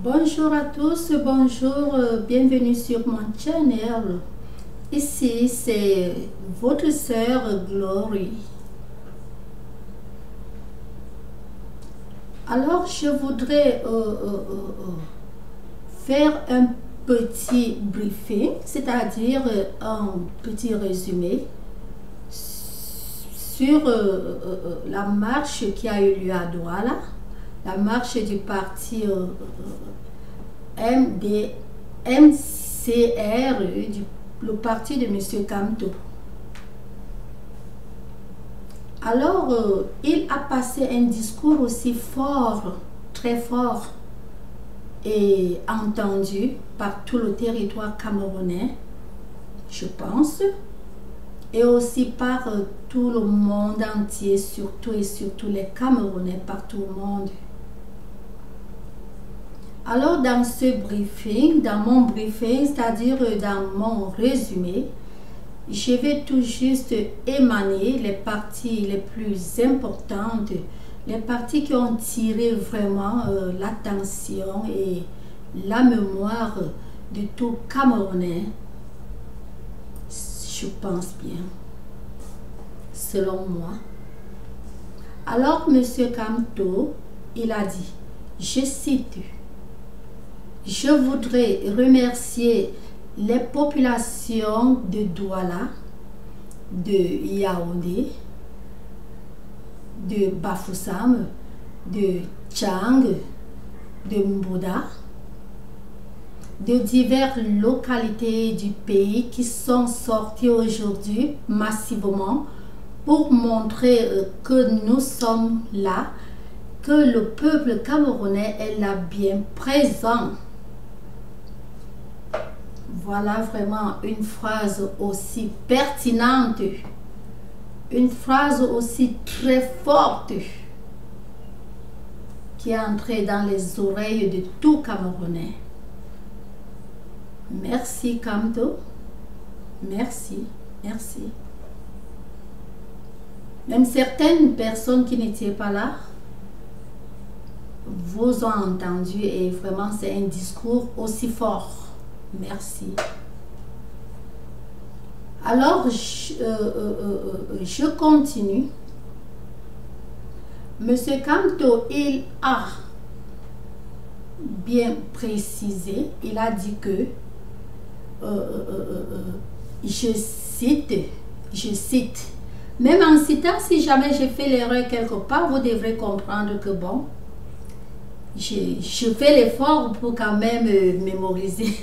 Bonjour à tous, bonjour, bienvenue sur mon channel. Ici, c'est votre sœur Glory. Alors, je voudrais faire un petit briefing, c'est-à-dire un petit résumé sur la marche qui a eu lieu à Douala, la marche du parti MCR, le parti de M. Kamto. Alors, il a passé un discours aussi fort, très fort, et entendu par tout le territoire camerounais, je pense, et aussi par tout le monde entier, surtout et surtout les Camerounais partout au monde. Alors, dans ce briefing, dans mon briefing, c'est-à-dire dans mon résumé, je vais tout juste émaner les parties les plus importantes, les parties qui ont tiré vraiment l'attention et la mémoire de tout Camerounais, je pense bien, selon moi. Alors, M. Kamto, il a dit, je cite, « Je voudrais remercier les populations de Douala, de Yaoundé, de Bafoussam, de Tchang, de Mbouda, de diverses localités du pays qui sont sorties aujourd'hui massivement pour montrer que nous sommes là, que le peuple camerounais est là bien présent. » Voilà vraiment une phrase aussi pertinente, une phrase aussi très forte qui est entrée dans les oreilles de tout Camerounais. Merci Kamto, merci, merci. Même certaines personnes qui n'étaient pas là vous ont entendu et vraiment c'est un discours aussi fort. Merci. Alors, je continue. Monsieur Kamto, il a bien précisé, il a dit que, je cite, même en citant, si jamais j'ai fait l'erreur quelque part, vous devrez comprendre que bon, je fais l'effort pour quand même mémoriser,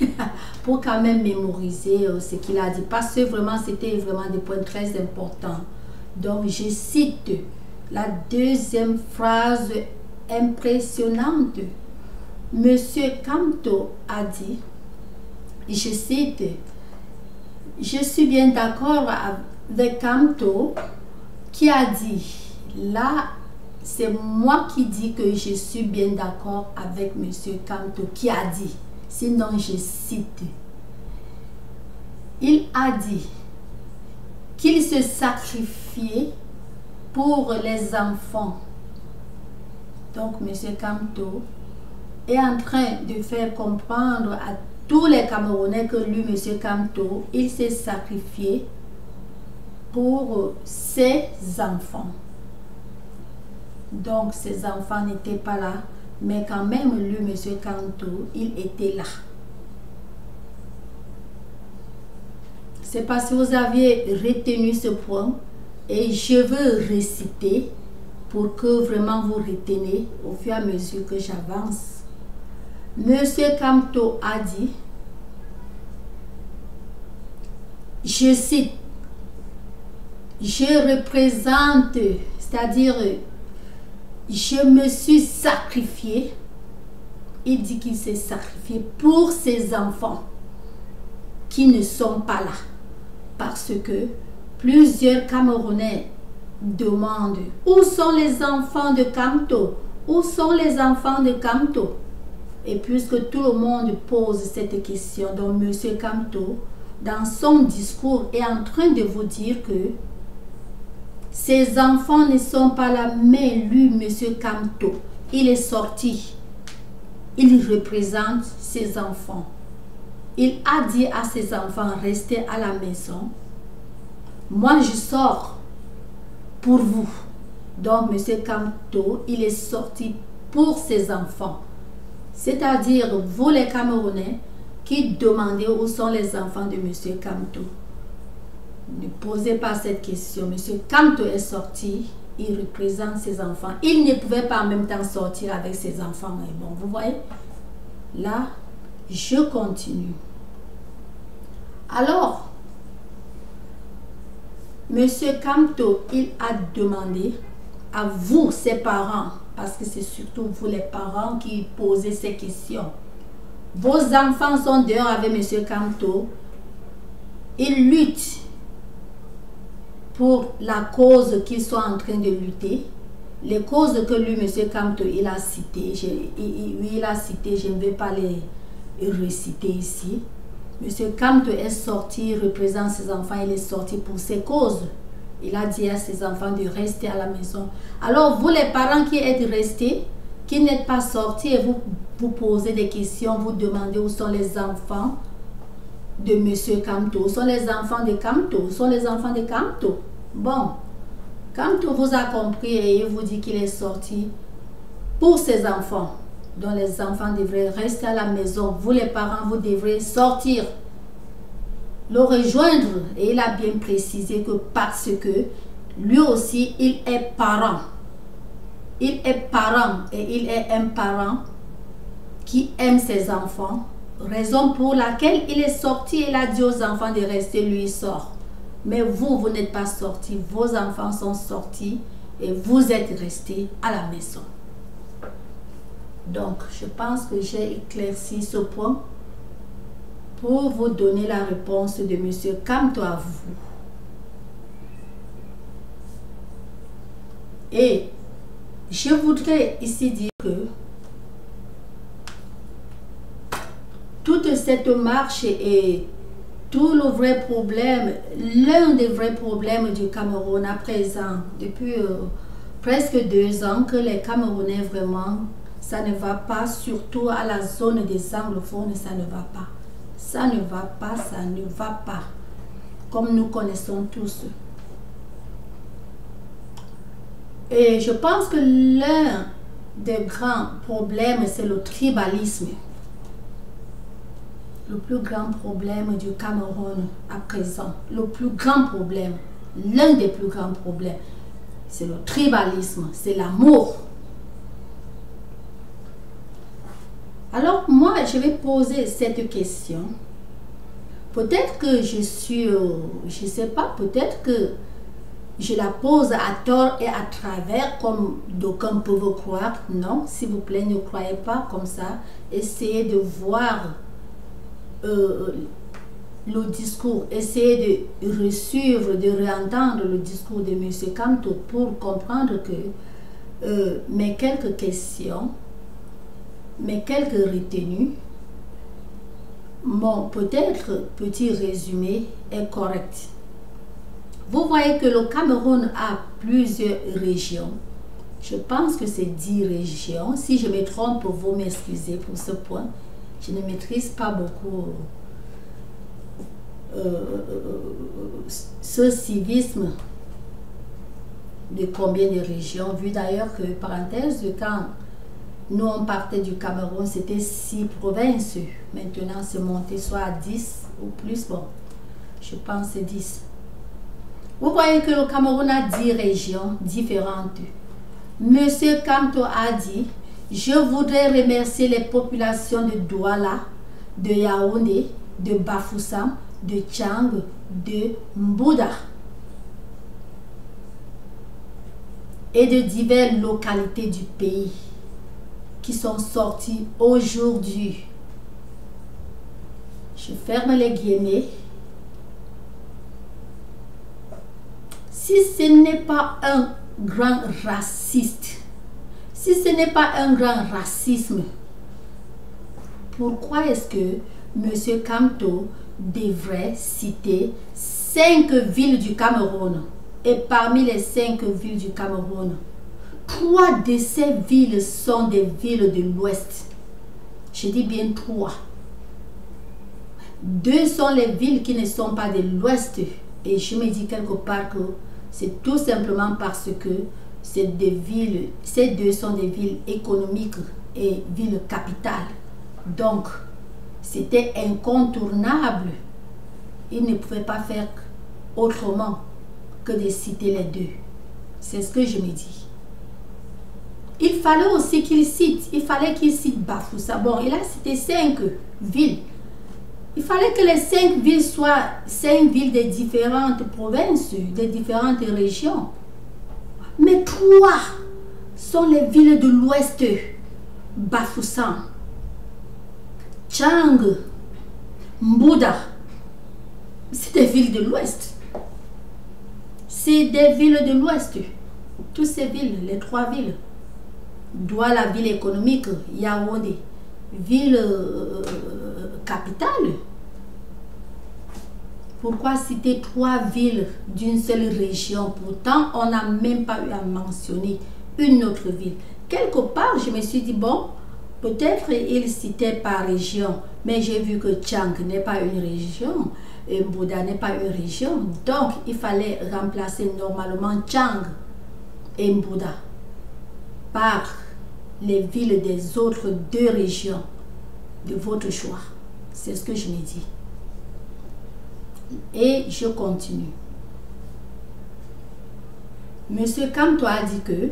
pour quand même mémoriser ce qu'il a dit, parce que vraiment c'était vraiment des points très importants. Donc je cite la deuxième phrase impressionnante. Monsieur Kamto a dit, je cite, je suis bien d'accord avec Kamto qui a dit, là c'est moi qui dis que je suis bien d'accord avec M. Kamto qui a dit, sinon je cite. Il a dit qu'il se sacrifiait pour les enfants. Donc M. Kamto est en train de faire comprendre à tous les Camerounais que lui, M. Kamto, il s'est sacrifié pour ses enfants. Donc, ses enfants n'étaient pas là, mais quand même, lui, M. Kamto, il était là. C'est parce que vous aviez retenu ce point et je veux réciter pour que vraiment vous reteniez au fur et à mesure que j'avance. M. Kamto a dit, je cite, je représente, c'est-à-dire, je me suis sacrifié. Il dit qu'il s'est sacrifié pour ses enfants qui ne sont pas là. Parce que plusieurs Camerounais demandent où sont les enfants de Kamto? Où sont les enfants de Kamto? Et puisque tout le monde pose cette question, donc M. Kamto, dans son discours, est en train de vous dire que ses enfants ne sont pas là, mais lui, M. Kamto, il est sorti il représente ses enfants. Il a dit à ses enfants, restez à la maison. Moi, je sors pour vous. Donc, M. Kamto, il est sorti pour ses enfants. C'est-à-dire, vous les Camerounais, qui demandez où sont les enfants de M. Kamto. Ne posez pas cette question. M. Kamto est sorti, il représente ses enfants. Il ne pouvait pas en même temps sortir avec ses enfants. Et bon, vous voyez, là, je continue. Alors, M. Kamto, il a demandé à vous, ses parents, parce que c'est surtout vous les parents qui posez ces questions. Vos enfants sont dehors avec M. Kamto. Ils luttent pour la cause qu'ils sont en train de lutter. Les causes que lui, M. Kamto, il a citées, je ne vais pas les réciter ici. M. Kamto est sorti, il représente ses enfants, il est sorti pour ses causes. Il a dit à ses enfants de rester à la maison. Alors, vous les parents qui êtes restés, qui n'êtes pas sortis et vous posez des questions, vous demandez où sont les enfants de M. Kamto, où sont les enfants de Kamto, où sont les enfants de Kamto. Bon, Kamto vous a compris et il vous dit qu'il est sorti pour ses enfants. Donc les enfants devraient rester à la maison. Vous les parents, vous devrez sortir, le rejoindre. Et il a bien précisé que parce que lui aussi, il est parent. Il est parent et il est un parent qui aime ses enfants. Raison pour laquelle il est sorti et il a dit aux enfants de rester, lui il sort. Mais vous, vous n'êtes pas sortis. Vos enfants sont sortis et vous êtes restés à la maison. Donc, je pense que j'ai éclairci ce point pour vous donner la réponse de M. Kamto à vous. Et je voudrais ici dire que toute cette marche et tout le vrai problème, l'un des vrais problèmes du Cameroun à présent, depuis presque 2 ans que les Camerounais vraiment, ça ne va pas, surtout à la zone des anglophones, ça ne va pas. Ça ne va pas, ça ne va pas. Comme nous connaissons tous. Et je pense que l'un des grands problèmes, c'est le tribalisme. Le plus grand problème du Cameroun à présent, le plus grand problème, l'un des plus grands problèmes, c'est le tribalisme, c'est l'amour. Alors moi, je vais poser cette question. Peut-être que je suis, je ne sais pas, peut-être que je la pose à tort et à travers, comme d'aucuns peuvent croire. Non, s'il vous plaît, ne croyez pas comme ça. Essayez de voir le discours, essayez de suivre, de réentendre le discours de M. Kamto pour comprendre que mes quelques questions, mes quelques retenues, mon peut-être petit résumé est correct. Vous voyez que le Cameroun a plusieurs régions. Je pense que c'est 10 régions. Si je me trompe, vous m'excusez pour ce point. Je ne maîtrise pas beaucoup ce civisme de combien de régions, vu d'ailleurs que, parenthèse, quand nous on partait du Cameroun, c'était 6 provinces. Maintenant, c'est monté soit à 10 ou plus. Bon, je pense c'est 10. Vous voyez que le Cameroun a 10 régions différentes. Monsieur Kamto a dit: je voudrais remercier les populations de Douala, de Yaoundé, de Bafoussam, de Tchang, de Mbouda et de diverses localités du pays qui sont sorties aujourd'hui. Je ferme les guillemets. Si ce n'est pas un grand raciste, si ce n'est pas un grand racisme, pourquoi est-ce que M. Kamto devrait citer 5 villes du Cameroun? Et parmi les 5 villes du Cameroun, 3 de ces villes sont des villes de l'Ouest. Je dis bien 3. 2 sont les villes qui ne sont pas de l'Ouest. Et je me dis quelque part que c'est tout simplement parce que ces 2 sont des villes économiques et villes capitales. Donc, c'était incontournable. Ils ne pouvaient pas faire autrement que de citer les 2. C'est ce que je me dis. Il fallait aussi qu'il cite Bafoussa. Bon, il a cité 5 villes. Il fallait que les 5 villes soient 5 villes de différentes provinces, de différentes régions. Mais 3 sont les villes de l'Ouest. Bafoussam, Tchang, Mbouda. C'est des villes de l'Ouest. C'est des villes de l'Ouest. Toutes ces villes, les 3 villes. Douala, ville économique, Yaoundé, ville capitale. Pourquoi citer 3 villes d'une seule région? Pourtant, on n'a même pas eu à mentionner une autre ville. Quelque part, je me suis dit, bon, peut-être il citait par région, mais j'ai vu que Tchang n'est pas une région, et Mbouda n'est pas une région. Donc, il fallait remplacer normalement Tchang et Mbouda par les villes des autres 2 régions de votre choix. C'est ce que je me dis. Et je continue. Monsieur Kamto a dit que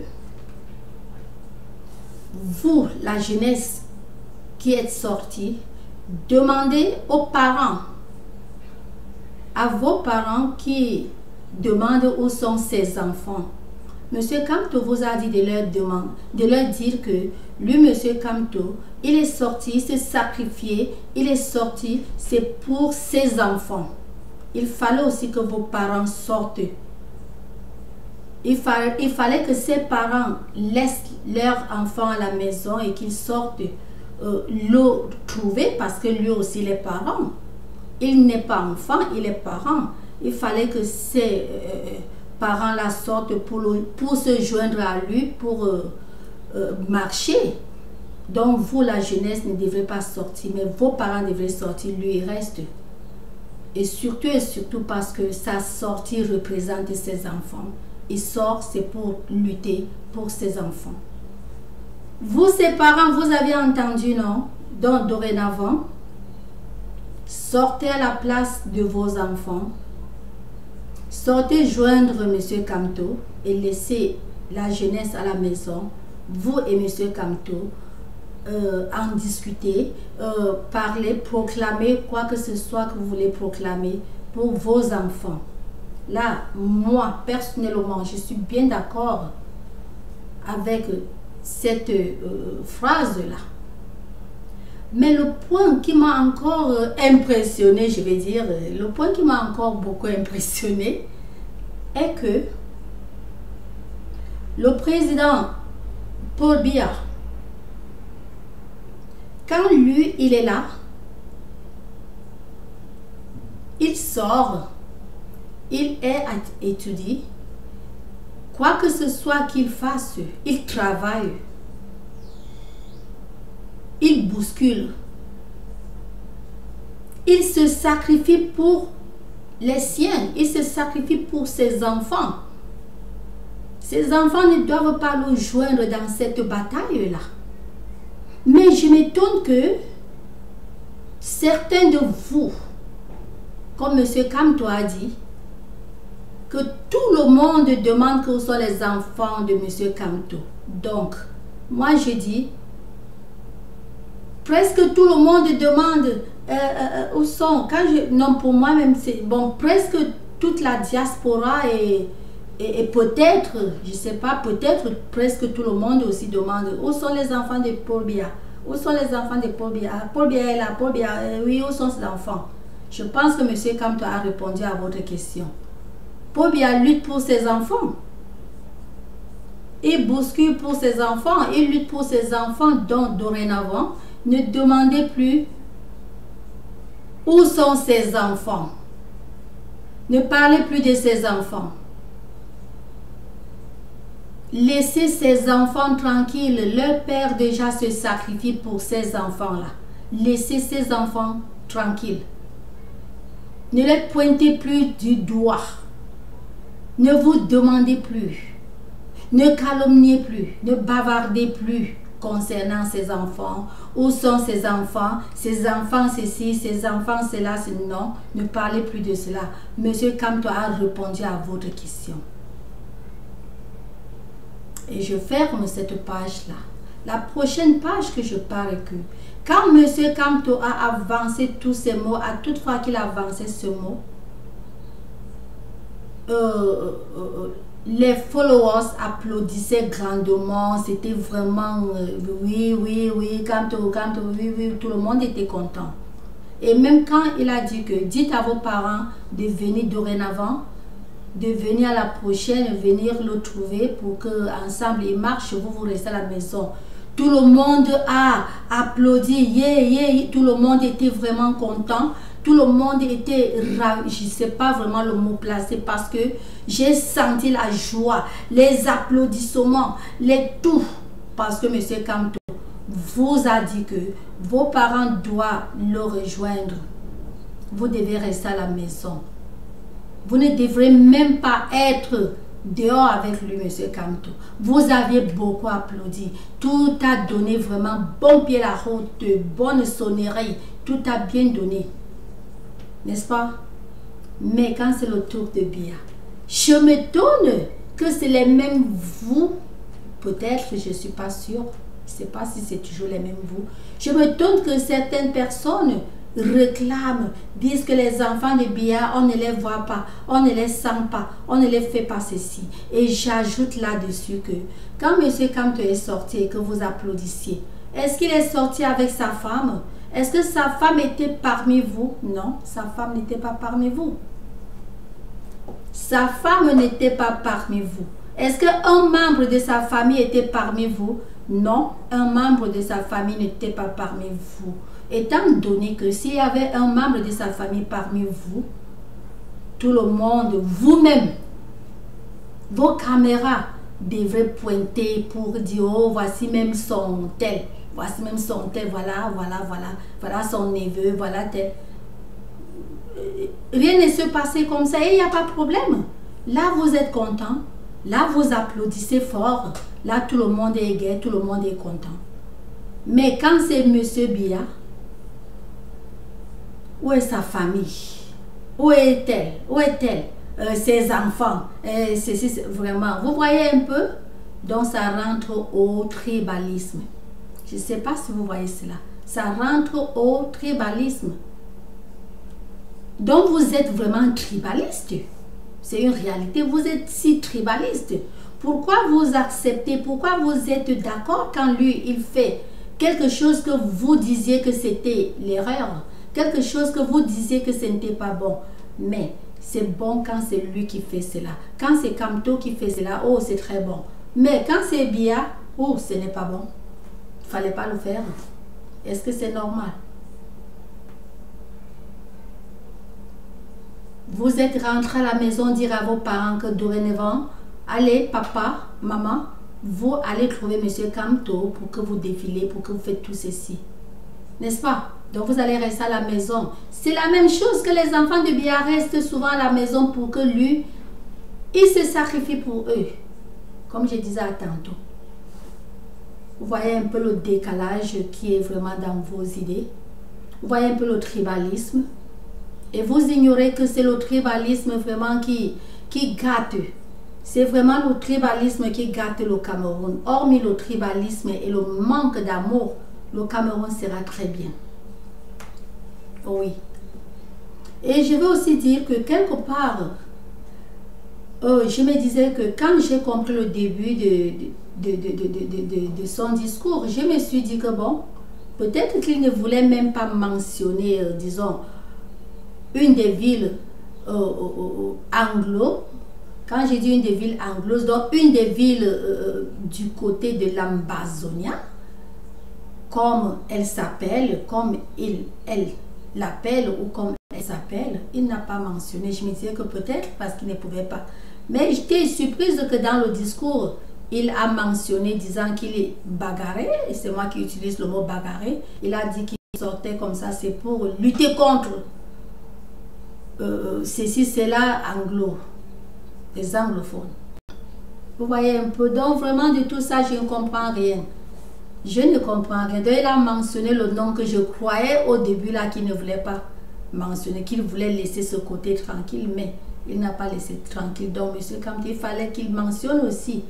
vous, la jeunesse qui êtes sortie, demandez aux parents, à vos parents qui demandent où sont ces enfants. Monsieur Kamto vous a dit de leur dire que lui, Monsieur Kamto, il est sorti, il s'est sacrifié, il est sorti, c'est pour ses enfants. Il fallait aussi que vos parents sortent. Il fallait que ses parents laissent leurs enfants à la maison et qu'ils sortent le trouver parce que lui aussi il est parent. Il n'est pas enfant, il est parent. Il fallait que ces parents-là sortent pour se joindre à lui, pour marcher. Donc vous, la jeunesse, ne devrez pas sortir, mais vos parents devraient sortir, lui il reste. Et surtout parce que sa sortie représente ses enfants. Il sort, c'est pour lutter pour ses enfants. Vous, ses parents, vous avez entendu, non? Donc, dorénavant, sortez à la place de vos enfants. Sortez joindre M. Kamto et laissez la jeunesse à la maison. Vous et M. Kamto, en discuter, parler, proclamer quoi que ce soit que vous voulez proclamer pour vos enfants. Là, moi, personnellement, je suis bien d'accord avec cette phrase-là. Mais le point qui m'a encore impressionné, je vais dire, le point qui m'a encore beaucoup impressionné est que le président Paul Biya, quand lui, il est là, il sort, il est à étudier, quoi que ce soit qu'il fasse, il travaille, il bouscule, il se sacrifie pour les siens, il se sacrifie pour ses enfants. Ses enfants ne doivent pas le joindre dans cette bataille-là. Mais je m'étonne que certains de vous, comme M. Kamto a dit, que tout le monde demande que ce sont les enfants de M. Kamto. Donc, moi je dis, presque tout le monde demande où sont. Non, pour moi même, c'est bon, presque toute la diaspora et peut-être, je ne sais pas, peut-être presque tout le monde aussi demande où sont les enfants de Paul Biya. Où sont les enfants de Paul Biya? Paul Biya est là, Paul Biya, oui, où sont ses enfants? Je pense que M. Kamto a répondu à votre question. Paul Biya lutte pour ses enfants. Il bouscule pour ses enfants, il lutte pour ses enfants, donc dorénavant, ne demandez plus où sont ses enfants. Ne parlez plus de ses enfants. laisser ses enfants tranquilles. Leur père déjà se sacrifie pour ces enfants-là. Laissez ses enfants tranquilles. Ne les pointez plus du doigt. Ne vous demandez plus. Ne calomniez plus. Ne bavardez plus concernant ses enfants. Où sont ses enfants? Ses enfants ceci, ses enfants cela. Non, ne parlez plus de cela. Monsieur Kamto a répondu à votre question. Et je ferme cette page-là. La prochaine page que je parle que quand Monsieur Kamto a avancé tous ces mots, à toute fois qu'il a avancé ce mot, les followers applaudissaient grandement. C'était vraiment oui, Kamto, oui, tout le monde était content. Et même quand il a dit que dites à vos parents de venir dorénavant, de venir à la prochaine, venir le trouver pour que ensemble ils marchent, vous restez à la maison. Tout le monde a applaudi, tout le monde était vraiment content. Tout le monde était ravi, je ne sais pas vraiment le mot placé parce que j'ai senti la joie, les applaudissements, les tout. Parce que M. Kamto vous a dit que vos parents doivent le rejoindre. Vous devez rester à la maison. Vous ne devrez même pas être dehors avec lui, M. Kamto. Vous aviez beaucoup applaudi. Tout a donné vraiment bon pied à la route, bonne sonnerie. Tout a bien donné. N'est-ce pas? Mais quand c'est le tour de Bia, je m'étonne que c'est les mêmes vous. Peut-être, je ne suis pas sûre. Je ne sais pas si c'est toujours les mêmes vous. Je m'étonne que certaines personnes réclament, disent que les enfants de Bia, on ne les voit pas, on ne les sent pas, on ne les fait pas ceci. Et j'ajoute là-dessus que quand M. Kamto est sorti et que vous applaudissiez, est-ce qu'il est sorti avec sa femme? Est-ce que sa femme était parmi vous? Non, sa femme n'était pas parmi vous. Sa femme n'était pas parmi vous. Est-ce qu'un membre de sa famille était parmi vous? Non, un membre de sa famille n'était pas parmi vous. Étant donné que s'il y avait un membre de sa famille parmi vous, tout le monde, vous-même, vos caméras devraient pointer pour dire, oh, voici même son tel, voici même son tel, voilà son neveu, voilà tel. Rien ne se passait comme ça et il n'y a pas de problème. Là, vous êtes content, là, vous applaudissez fort, là, tout le monde est gai, tout le monde est content. Mais quand c'est M. Bia, où est sa famille? Où est-elle? Où est-elle? Ses enfants? Vraiment, vous voyez un peu? Donc, ça rentre au tribalisme. Je ne sais pas si vous voyez cela. Ça rentre au tribalisme. Donc, vous êtes vraiment tribaliste. C'est une réalité. Vous êtes si tribaliste. Pourquoi vous acceptez? Pourquoi vous êtes d'accord quand lui, il fait quelque chose que vous disiez que c'était l'erreur? Quelque chose que vous disiez que ce n'était pas bon. Mais c'est bon quand c'est lui qui fait cela. Quand c'est Kamto qui fait cela, oh, c'est très bon. Mais quand c'est Bia, oh, ce n'est pas bon. Il ne fallait pas le faire. Est-ce que c'est normal? Vous êtes rentré à la maison dire à vos parents que dorénavant, allez, papa, maman, vous allez trouver M. Kamto pour que vous défilez, pour que vous faites tout ceci. N'est-ce pas? Donc vous allez rester à la maison. C'est la même chose que les enfants de Bia restent souvent à la maison pour que lui, il se sacrifie pour eux. Comme je disais tantôt. Vous voyez un peu le décalage qui est vraiment dans vos idées. Vous voyez un peu le tribalisme. Et vous ignorez que c'est le tribalisme vraiment qui gâte. C'est vraiment le tribalisme qui gâte le Cameroun. Hormis le tribalisme et le manque d'amour, le Cameroun sera très bien. Oui. Et je veux aussi dire que quelque part, je me disais que quand j'ai compris le début de son discours, je me suis dit que bon, peut-être qu'il ne voulait même pas mentionner, disons, une des villes anglo. Quand j'ai dit une des villes anglo, donc une des villes du côté de l'Ambazonia, comme elle s'appelle, comme elle l'appelle ou comme elle s'appelle, il n'a pas mentionné. Je me disais que peut-être parce qu'il ne pouvait pas. Mais j'étais surprise que dans le discours, il a mentionné disant qu'il est bagarré, et c'est moi qui utilise le mot bagarré. Il a dit qu'il sortait comme ça, c'est pour lutter contre ceci, cela, anglo, les anglophones. Vous voyez un peu, donc vraiment de tout ça, je ne comprends rien. Je ne comprends rien. Donc, il a mentionné le nom que je croyais au début là qu'il ne voulait pas mentionner, qu'il voulait laisser ce côté tranquille, mais il n'a pas laissé tranquille. Donc, M. Kamto, il fallait qu'il mentionne aussi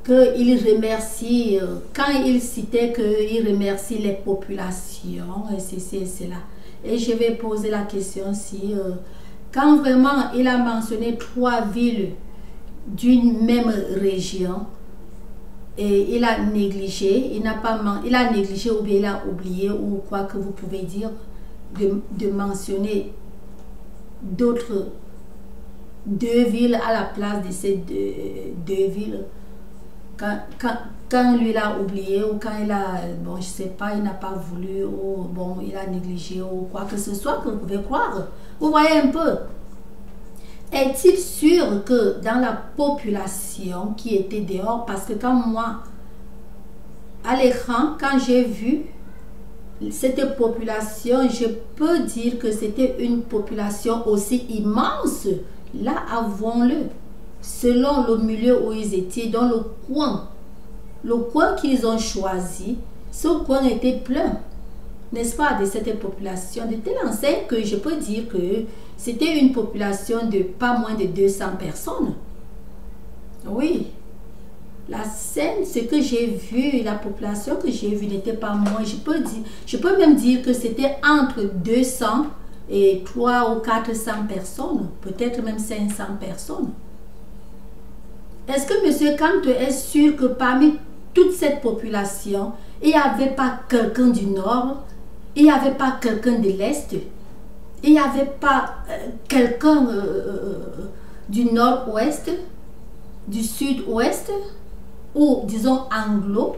qu'il remercie, quand il citait qu'il remercie les populations, et ceci et cela. Et je vais poser la question si, quand vraiment il a mentionné 3 villes d'une même région, et il a négligé, il a négligé ou bien il a oublié ou quoi que vous pouvez dire, de mentionner d'autres 2 villes à la place de ces deux villes. Quand lui l'a oublié ou quand il a, bon je sais pas, il n'a pas voulu ou bon il a négligé ou quoi que ce soit que vous pouvez croire. Vous voyez un peu. Est-il sûr que dans la population qui était dehors, parce que quand moi, à l'écran, quand j'ai vu cette population, je peux dire que c'était une population aussi immense, là, avouons-le, selon le milieu où ils étaient, dans le coin qu'ils ont choisi, ce coin était plein, n'est-ce pas, de cette population, de telle enseigne que je peux dire que c'était une population de pas moins de 200 personnes. Oui. La scène, ce que j'ai vu, la population que j'ai vue n'était pas moins. Je peux même dire que c'était entre 200 et 300 ou 400 personnes. Peut-être même 500 personnes. Est-ce que M. Kamto est sûr que parmi toute cette population, il n'y avait pas quelqu'un du Nord, il n'y avait pas quelqu'un de l'Est, il n'y avait pas quelqu'un du Nord-Ouest, du Sud-Ouest, ou disons anglo?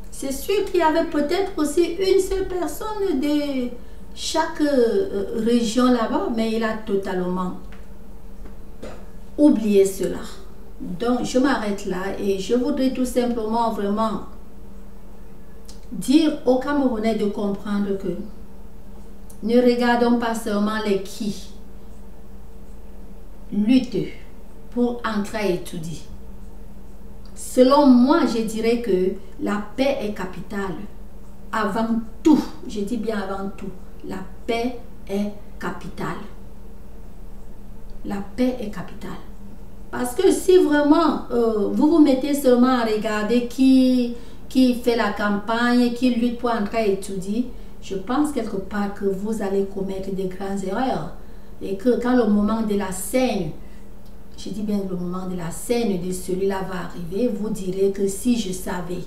C'est sûr qu'il y avait peut-être aussi une seule personne de chaque région là-bas, mais il a totalement oublié cela. Donc je m'arrête là et je voudrais tout simplement vraiment dire aux Camerounais de comprendre que ne regardons pas seulement les qui luttent pour entrer à étudier. Selon moi, je dirais que la paix est capitale. Avant tout, je dis bien avant tout, la paix est capitale. La paix est capitale. Parce que si vraiment vous vous mettez seulement à regarder qui fait la campagne, qui lutte pour entrer à étudier, je pense quelque part que vous allez commettre des grandes erreurs. Et que quand le moment de la scène, je dis bien le moment de la scène de celui-là va arriver, vous direz que si je savais.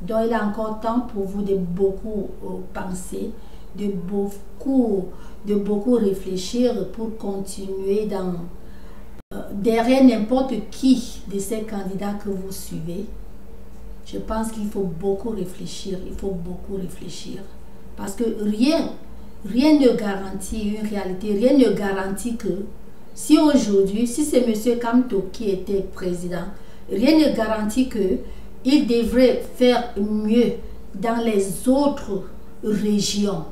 Donc il y a encore temps pour vous de beaucoup penser, de beaucoup réfléchir pour continuer dans derrière n'importe qui de ces candidats que vous suivez. Je pense qu'il faut beaucoup réfléchir, il faut beaucoup réfléchir. Parce que rien ne garantit une réalité, rien ne garantit que si aujourd'hui, si c'est M. Kamto qui était président, rien ne garantit qu'il devrait faire mieux dans les autres régions.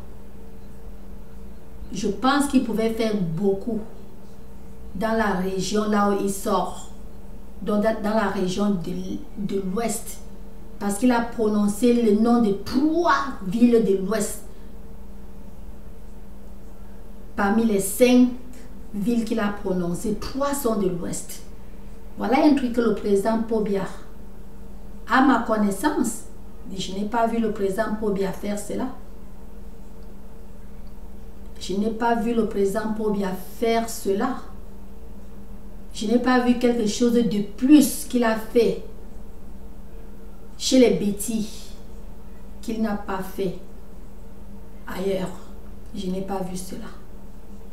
Je pense qu'il pouvait faire beaucoup dans la région là où il sort, dans la région de l'Ouest. Parce qu'il a prononcé le nom de 3 villes de l'Ouest. Parmi les 5 villes qu'il a prononcées, 3 sont de l'Ouest. Voilà un truc que le président Pobia, à ma connaissance, je n'ai pas vu le président Pobia faire cela. Je n'ai pas vu le président Pobia faire cela. Je n'ai pas vu quelque chose de plus qu'il a fait chez les Bétis qu'il n'a pas fait ailleurs. Je n'ai pas vu cela.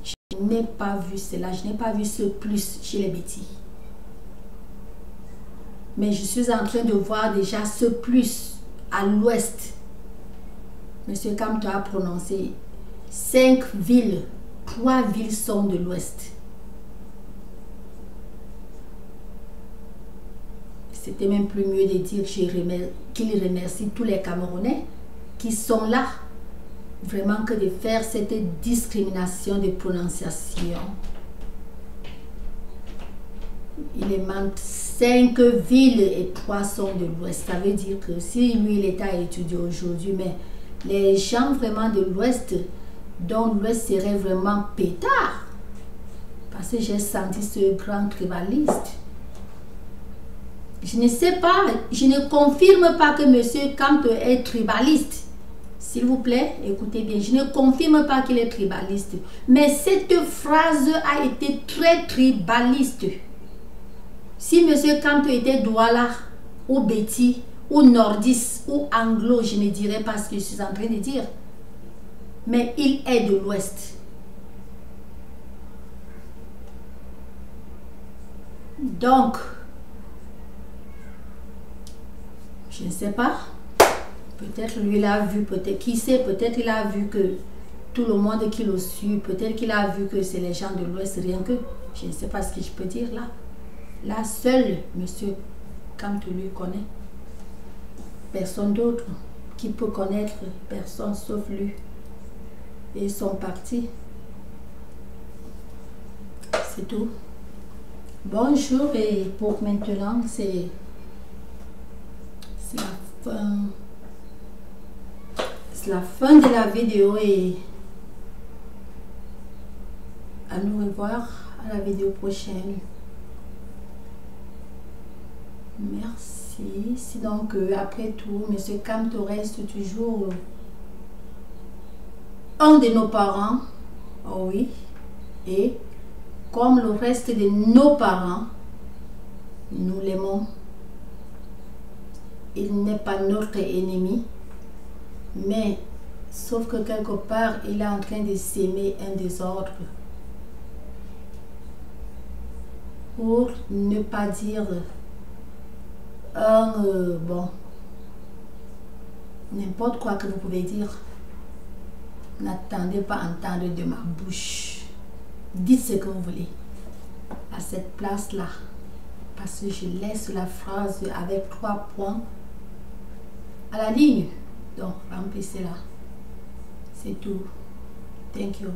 Je n'ai pas vu cela. Je n'ai pas vu ce plus chez les Bétis. Mais je suis en train de voir déjà ce plus à l'ouest. Monsieur Kamto a prononcé 5 villes. 3 villes sont de l'ouest. c'était même plus mieux de dire qu'il remercie tous les Camerounais qui sont là, vraiment, que de faire cette discrimination de prononciation. Il manque 5 villes et 3 sont de l'Ouest. Ça veut dire que si lui, l'État étudie aujourd'hui, mais les gens vraiment de l'Ouest, dont l'Ouest serait vraiment pétard. Parce que j'ai senti ce grand tribaliste. Je ne sais pas, je ne confirme pas que M. Kamto est tribaliste. S'il vous plaît, écoutez bien, je ne confirme pas qu'il est tribaliste. Mais cette phrase a été très tribaliste. Si M. Kamto était Douala, ou Betty, ou Nordis, ou Anglo, je ne dirais pas ce que je suis en train de dire. Mais il est de l'Ouest. Donc, je ne sais pas. Peut-être lui, il a vu, peut-être, qui sait, peut-être il a vu que tout le monde qui le suit, peut-être qu'il a vu que c'est les gens de l'Ouest, rien que. Je ne sais pas ce que je peux dire là. Là, seul monsieur Kamto lui connaît. Personne d'autre qui peut connaître, personne sauf lui. Et son parti. C'est tout. Bonjour, et pour maintenant, c'est la fin. C'est la fin de la vidéo et à nous revoir à la vidéo prochaine. Merci. Si donc après tout, M. Kamto reste toujours un de nos parents, oh oui, et comme le reste de nos parents, nous l'aimons. Il n'est pas notre ennemi, mais sauf que quelque part, il est en train de s'aimer un désordre. Pour ne pas dire bon, n'importe quoi que vous pouvez dire. N'attendez pas à entendre de ma bouche. Dites ce que vous voulez à cette place-là. Parce que je laisse la phrase avec 3 points à la ligne. Donc, remplissez-la. C'est tout. Thank you.